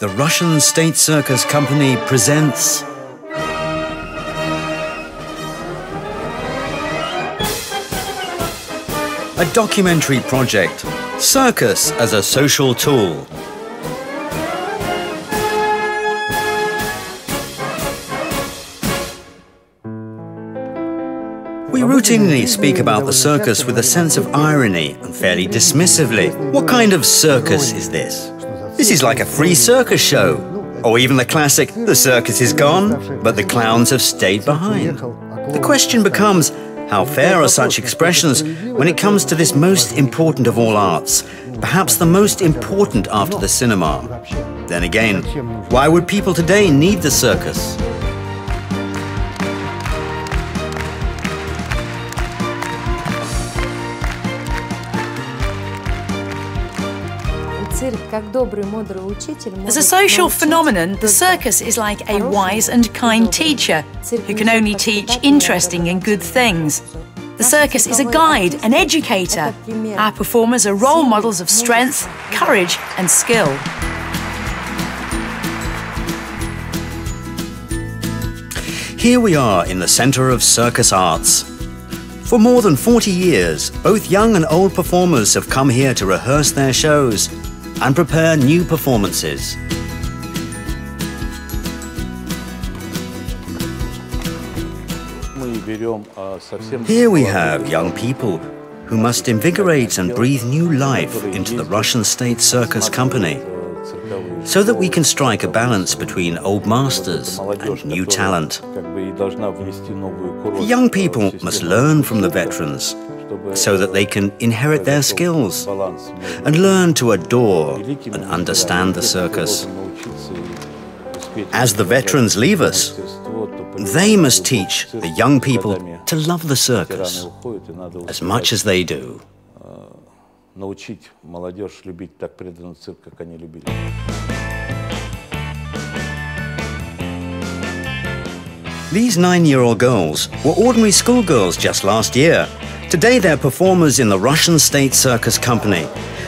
The Russian State Circus Company presents a documentary project, Circus as a Social Tool. We routinely speak about the circus with a sense of irony and fairly dismissively. What kind of circus is this? This is like a free circus show. Or even the classic, the circus is gone, but the clowns have stayed behind. The question becomes, how fair are such expressions when it comes to this most important of all arts, perhaps the most important after the cinema? Then again, why would people today need the circus? As a social phenomenon, the circus is like a wise and kind teacher who can only teach interesting and good things. The circus is a guide, an educator. Our performers are role models of strength, courage and skill. Here we are in the center of circus arts. For more than 40 years, both young and old performers have come here to rehearse their shows and prepare new performances. Here we have young people who must invigorate and breathe new life into the Russian State Circus Company, so that we can strike a balance between old masters and new talent. The young people must learn from the veterans, so that they can inherit their skills and learn to adore and understand the circus. As the veterans leave us, they must teach the young people to love the circus as much as they do. These 9-year-old girls were ordinary schoolgirls just last year. Today they're performers in the Russian State Circus Company,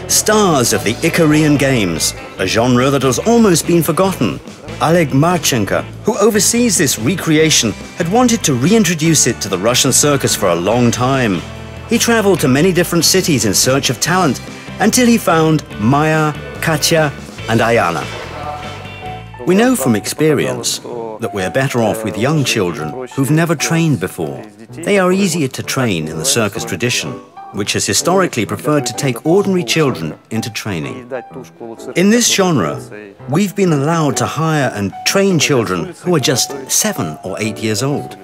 stars of the Icarian Games, a genre that has almost been forgotten. Oleg Marchenko, who oversees this recreation, had wanted to reintroduce it to the Russian circus for a long time. He traveled to many different cities in search of talent until he found Maya, Katya and Ayana. We know from experience that we're better off with young children who've never trained before. They are easier to train in the circus tradition, which has historically preferred to take ordinary children into training. In this genre, we've been allowed to hire and train children who are just 7 or 8 years old.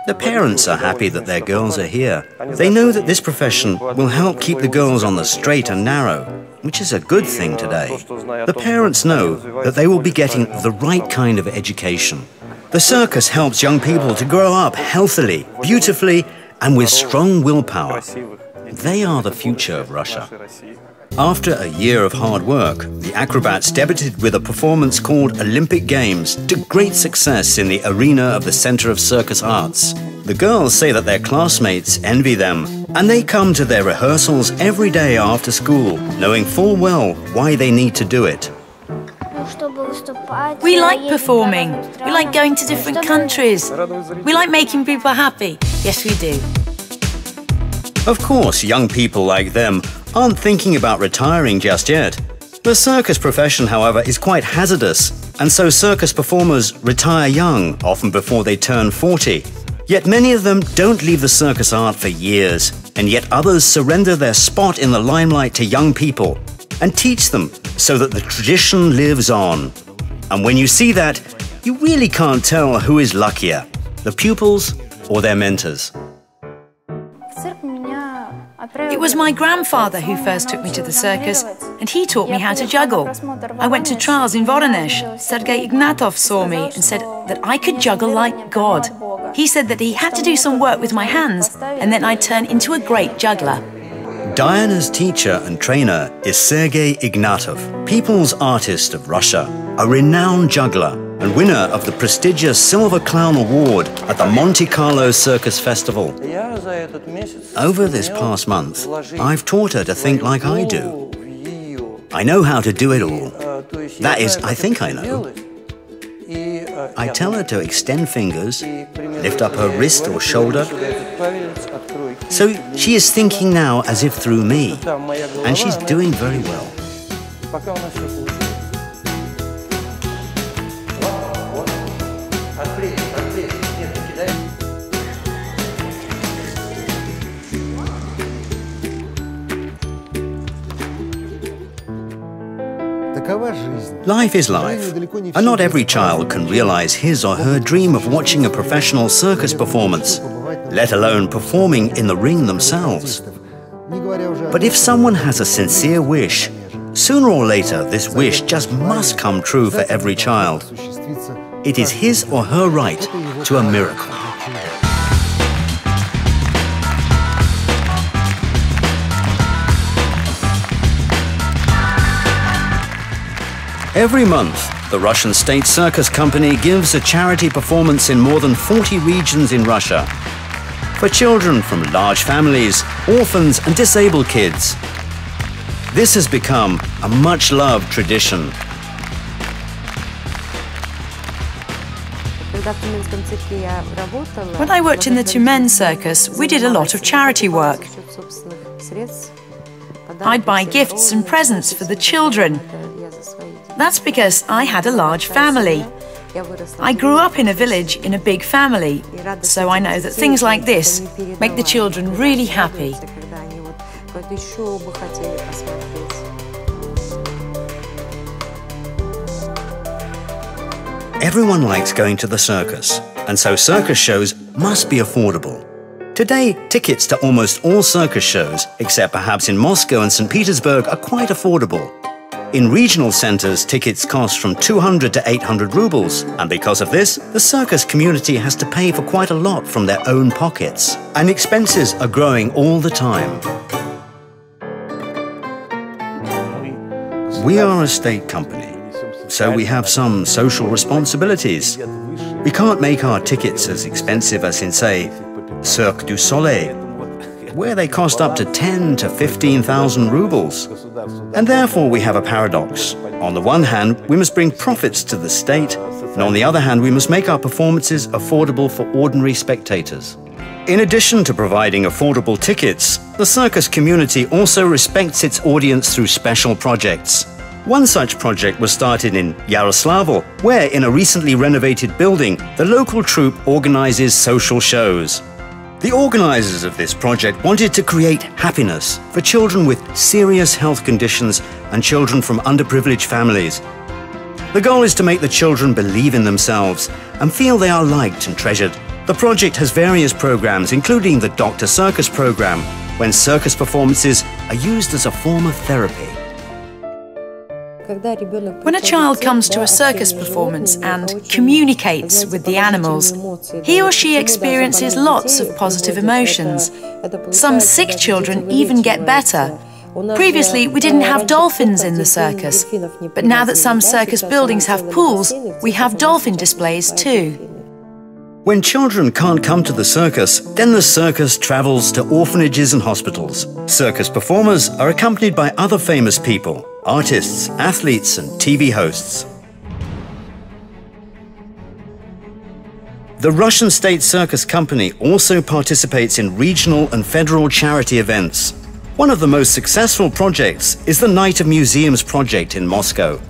The parents are happy that their girls are here. They know that this profession will help keep the girls on the straight and narrow, which is a good thing today. The parents know that they will be getting the right kind of education. The circus helps young people to grow up healthily, beautifully, and with strong willpower. They are the future of Russia. After a year of hard work, the acrobats debuted with a performance called Olympic Games to great success in the arena of the Center of Circus Arts. The girls say that their classmates envy them, and they come to their rehearsals every day after school, knowing full well why they need to do it. We like performing. We like going to different countries. We like making people happy. Yes, we do. Of course, young people like them aren't thinking about retiring just yet. The circus profession, however, is quite hazardous, and so circus performers retire young, often before they turn 40. Yet many of them don't leave the circus art for years, and yet others surrender their spot in the limelight to young people and teach them so that the tradition lives on. And when you see that, you really can't tell who is luckier, the pupils or their mentors. It was my grandfather who first took me to the circus, and he taught me how to juggle. I went to trials in Voronezh. Sergei Ignatov saw me and said that I could juggle like God. He said that he had to do some work with my hands, and then I'd turn into a great juggler. Diana's teacher and trainer is Sergei Ignatov, People's Artist of Russia, a renowned juggler and winner of the prestigious Silver Clown Award at the Monte Carlo Circus Festival. Over this past month, I've taught her to think like I do. I know how to do it all. That is, I think I know. I tell her to extend fingers, lift up her wrist or shoulder. So she is thinking now as if through me, and she's doing very well. Life is life, and not every child can realize his or her dream of watching a professional circus performance, let alone performing in the ring themselves. But if someone has a sincere wish, sooner or later this wish just must come true for every child. It is his or her right to a miracle. Every month, the Russian State Circus Company gives a charity performance in more than 40 regions in Russia for children from large families, orphans and disabled kids. This has become a much-loved tradition. When I worked in the Tyumen circus, we did a lot of charity work. I'd buy gifts and presents for the children. That's because I had a large family. I grew up in a village in a big family, so I know that things like this make the children really happy. Everyone likes going to the circus, and so circus shows must be affordable. Today, tickets to almost all circus shows, except perhaps in Moscow and St. Petersburg, are quite affordable. In regional centers, tickets cost from 200 to 800 rubles, and because of this, the circus community has to pay for quite a lot from their own pockets, and expenses are growing all the time. We are a state company, so we have some social responsibilities. We can't make our tickets as expensive as in, say, Cirque du Soleil, where they cost up to 10 to 15,000 rubles. And therefore we have a paradox. On the one hand, we must bring profits to the state, and on the other hand, we must make our performances affordable for ordinary spectators. In addition to providing affordable tickets, the circus community also respects its audience through special projects. One such project was started in Yaroslavl, where in a recently renovated building, the local troupe organizes social shows. The organizers of this project wanted to create happiness for children with serious health conditions and children from underprivileged families. The goal is to make the children believe in themselves and feel they are liked and treasured. The project has various programs, including the Dr. Circus program, when circus performances are used as a form of therapy. When a child comes to a circus performance and communicates with the animals, he or she experiences lots of positive emotions. Some sick children even get better. Previously, we didn't have dolphins in the circus, but now that some circus buildings have pools, we have dolphin displays too. When children can't come to the circus, then the circus travels to orphanages and hospitals. Circus performers are accompanied by other famous people, artists, athletes, and TV hosts. The Russian State Circus Company also participates in regional and federal charity events. One of the most successful projects is the Night of Museums project in Moscow.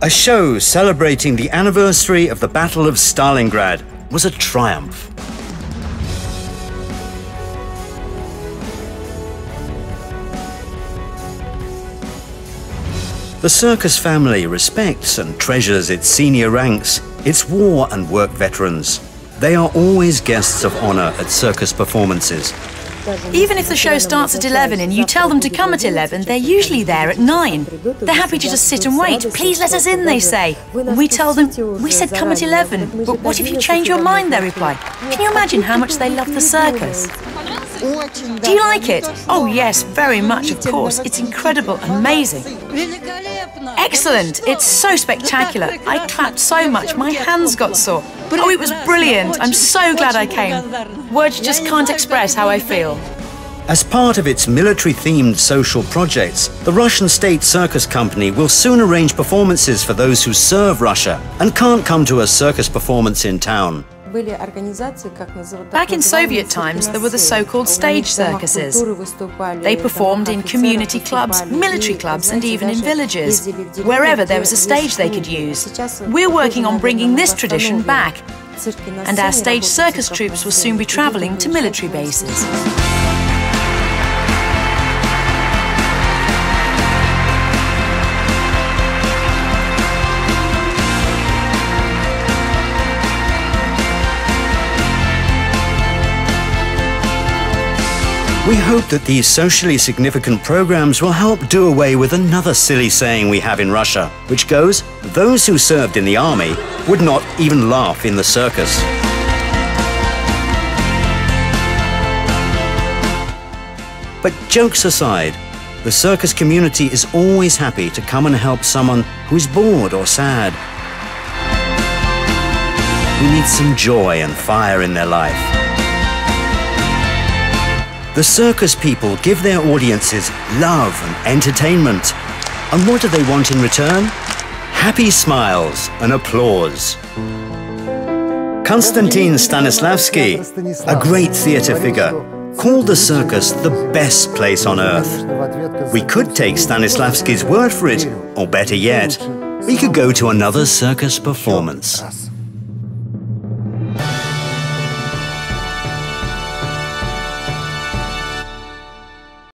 A show celebrating the anniversary of the Battle of Stalingrad was a triumph. The circus family respects and treasures its senior ranks, its war and work veterans. They are always guests of honor at circus performances. Even if the show starts at 11 and you tell them to come at 11, they're usually there at 9. They're happy to just sit and wait. Please let us in, they say. And we tell them, we said come at 11. But what if you change your mind, they reply. Can you imagine how much they love the circus? Do you like it? Oh yes, very much, of course. It's incredible, amazing. Excellent! It's so spectacular. I clapped so much, my hands got sore. Oh, it was brilliant. I'm so glad I came. Words just can't express how I feel. As part of its military-themed social projects, the Russian State Circus Company will soon arrange performances for those who serve Russia and can't come to a circus performance in town. Back in Soviet times, there were the so-called stage circuses. They performed in community clubs, military clubs, and even in villages, wherever there was a stage they could use. We're working on bringing this tradition back, and our stage circus troupes will soon be travelling to military bases. We hope that these socially significant programs will help do away with another silly saying we have in Russia, which goes, those who served in the army would not even laugh in the circus. But jokes aside, the circus community is always happy to come and help someone who's bored or sad, who needs some joy and fire in their life. The circus people give their audiences love and entertainment. And what do they want in return? Happy smiles and applause. Konstantin Stanislavski, a great theatre figure, called the circus the best place on earth. We could take Stanislavski's word for it, or better yet, we could go to another circus performance.